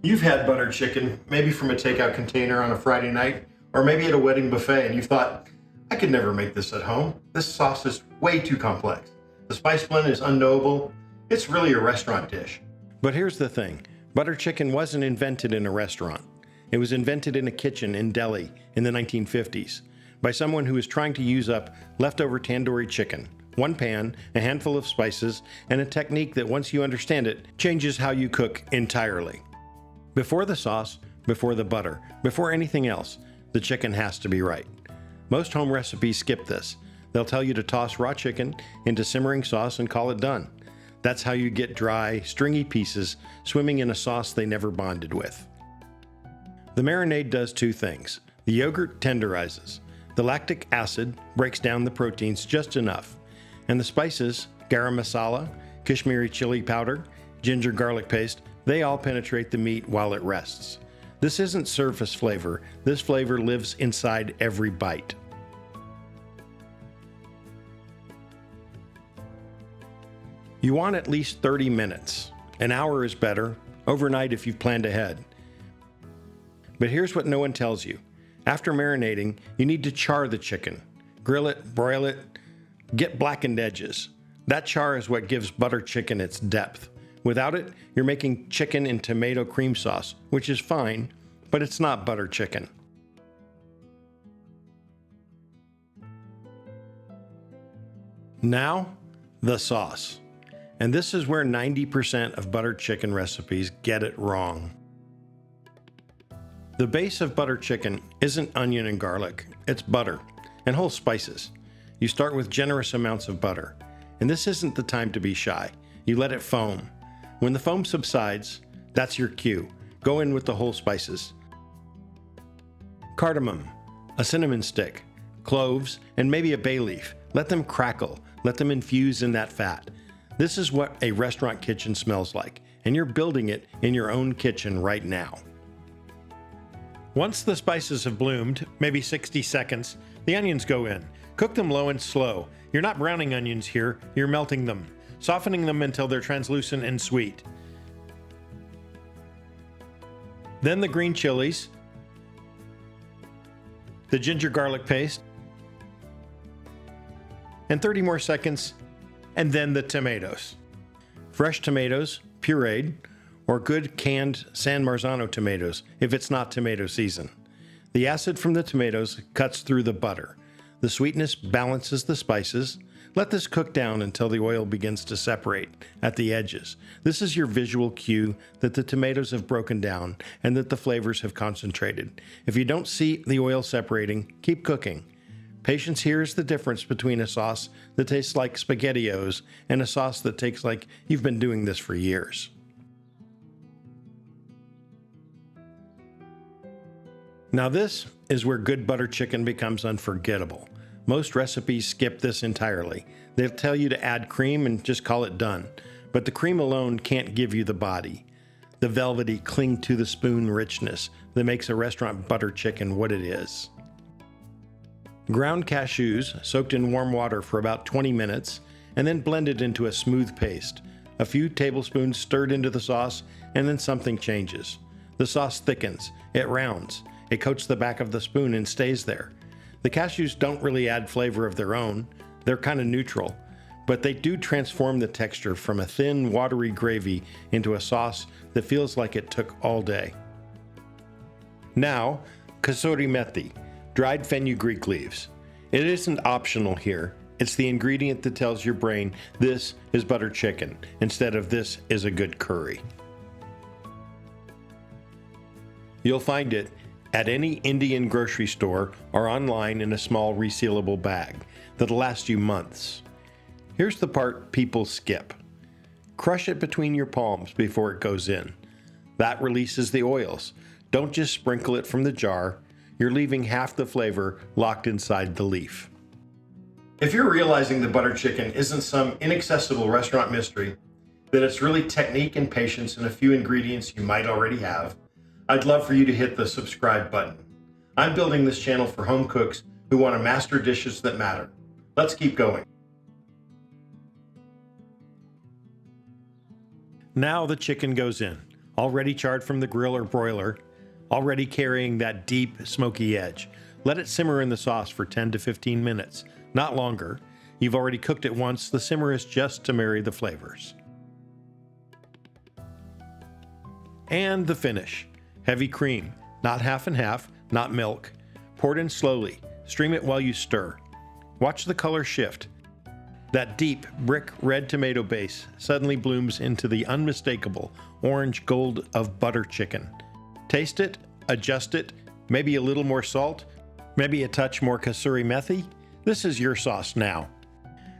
You've had buttered chicken, maybe from a takeout container on a Friday night, or maybe at a wedding buffet, and you've thought, I could never make this at home. This sauce is way too complex. The spice blend is unknowable. It's really a restaurant dish. But here's the thing. Butter chicken wasn't invented in a restaurant. It was invented in a kitchen in Delhi in the 1950s by someone who was trying to use up leftover tandoori chicken. One pan, a handful of spices, and a technique that once you understand it, changes how you cook entirely. Before the sauce, before the butter, before anything else, the chicken has to be right. Most home recipes skip this. They'll tell you to toss raw chicken into simmering sauce and call it done. That's how you get dry, stringy pieces swimming in a sauce they never bonded with. The marinade does two things. The yogurt tenderizes. The lactic acid breaks down the proteins just enough. And the spices, garam masala, Kashmiri chili powder, ginger garlic paste, they all penetrate the meat while it rests. This isn't surface flavor. This flavor lives inside every bite. You want at least 30 minutes. An hour is better, overnight if you've planned ahead. But here's what no one tells you. After marinating, you need to char the chicken. Grill it, broil it, get blackened edges. That char is what gives butter chicken its depth. Without it, you're making chicken in tomato cream sauce, which is fine, but it's not butter chicken. Now, the sauce. And this is where 90% of buttered chicken recipes get it wrong. The base of butter chicken isn't onion and garlic, it's butter and whole spices. You start with generous amounts of butter, and this isn't the time to be shy. You let it foam. When the foam subsides, that's your cue. Go in with the whole spices. Cardamom, a cinnamon stick, cloves, and maybe a bay leaf. Let them crackle. Let them infuse in that fat. This is what a restaurant kitchen smells like, and you're building it in your own kitchen right now. Once the spices have bloomed, maybe 60 seconds, the onions go in. Cook them low and slow. You're not browning onions here, you're melting them, softening them until they're translucent and sweet. Then the green chilies, the ginger garlic paste, and 30 more seconds, and then the tomatoes. Fresh tomatoes, pureed, or good canned San Marzano tomatoes if it's not tomato season. The acid from the tomatoes cuts through the butter. The sweetness balances the spices. Let this cook down until the oil begins to separate at the edges. This is your visual cue that the tomatoes have broken down and that the flavors have concentrated. If you don't see the oil separating, keep cooking. Patience here is the difference between a sauce that tastes like SpaghettiOs and a sauce that tastes like you've been doing this for years. Now this is where good butter chicken becomes unforgettable. Most recipes skip this entirely. They'll tell you to add cream and just call it done. But the cream alone can't give you the body, the velvety cling to the spoon richness that makes a restaurant butter chicken what it is. Ground cashews soaked in warm water for about 20 minutes and then blended into a smooth paste. A few tablespoons stirred into the sauce and then something changes. The sauce thickens, it rounds, it coats the back of the spoon and stays there. The cashews don't really add flavor of their own, they're kind of neutral, but they do transform the texture from a thin, watery gravy into a sauce that feels like it took all day. Now, kasuri methi, dried fenugreek leaves. It isn't optional here. It's the ingredient that tells your brain this is butter chicken instead of this is a good curry. You'll find it at any Indian grocery store or online in a small resealable bag that'll last you months. Here's the part people skip. Crush it between your palms before it goes in. That releases the oils. Don't just sprinkle it from the jar. You're leaving half the flavor locked inside the leaf. If you're realizing the butter chicken isn't some inaccessible restaurant mystery, that it's really technique and patience and a few ingredients you might already have, I'd love for you to hit the subscribe button. I'm building this channel for home cooks who want to master dishes that matter. Let's keep going. Now the chicken goes in. already charred from the grill or broiler, already carrying that deep, smoky edge. Let it simmer in the sauce for 10 to 15 minutes, not longer. You've already cooked it once, the simmer is just to marry the flavors. And the finish. Heavy cream, not half and half, not milk. Poured in slowly, stream it while you stir. Watch the color shift. That deep, brick red tomato base suddenly blooms into the unmistakable orange gold of butter chicken. Taste it, adjust it, maybe a little more salt, maybe a touch more kasuri methi. This is your sauce now.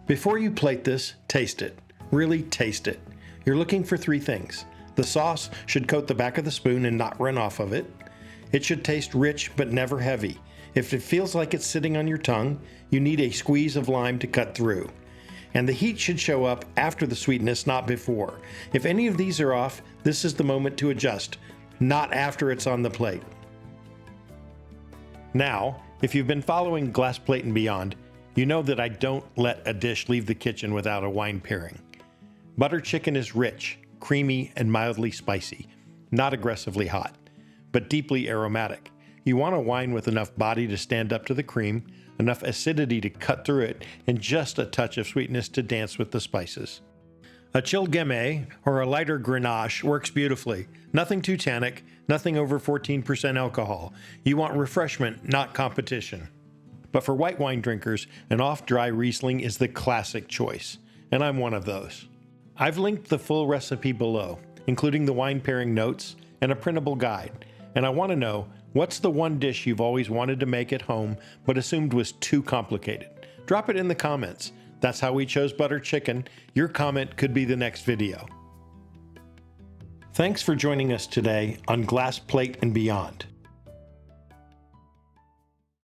Before you plate this, taste it. Really taste it. You're looking for 3 things. The sauce should coat the back of the spoon and not run off of it. It should taste rich but never heavy. If it feels like it's sitting on your tongue, you need a squeeze of lime to cut through. And the heat should show up after the sweetness, not before. If any of these are off, this is the moment to adjust, not after it's on the plate. Now, if you've been following Glass Plate and Beyond, you know that I don't let a dish leave the kitchen without a wine pairing. Butter chicken is rich, creamy, and mildly spicy, not aggressively hot, but deeply aromatic. You want a wine with enough body to stand up to the cream, enough acidity to cut through it, and just a touch of sweetness to dance with the spices. A chilled Gamay or a lighter Grenache works beautifully. Nothing too tannic, nothing over 14% alcohol. You want refreshment, not competition. But for white wine drinkers, an off-dry Riesling is the classic choice, and I'm one of those. I've linked the full recipe below, including the wine pairing notes and a printable guide, and I want to know, what's the one dish you've always wanted to make at home but assumed was too complicated? Drop it in the comments. That's how we chose butter chicken. Your comment could be the next video. Thanks for joining us today on Glass Plate and Beyond.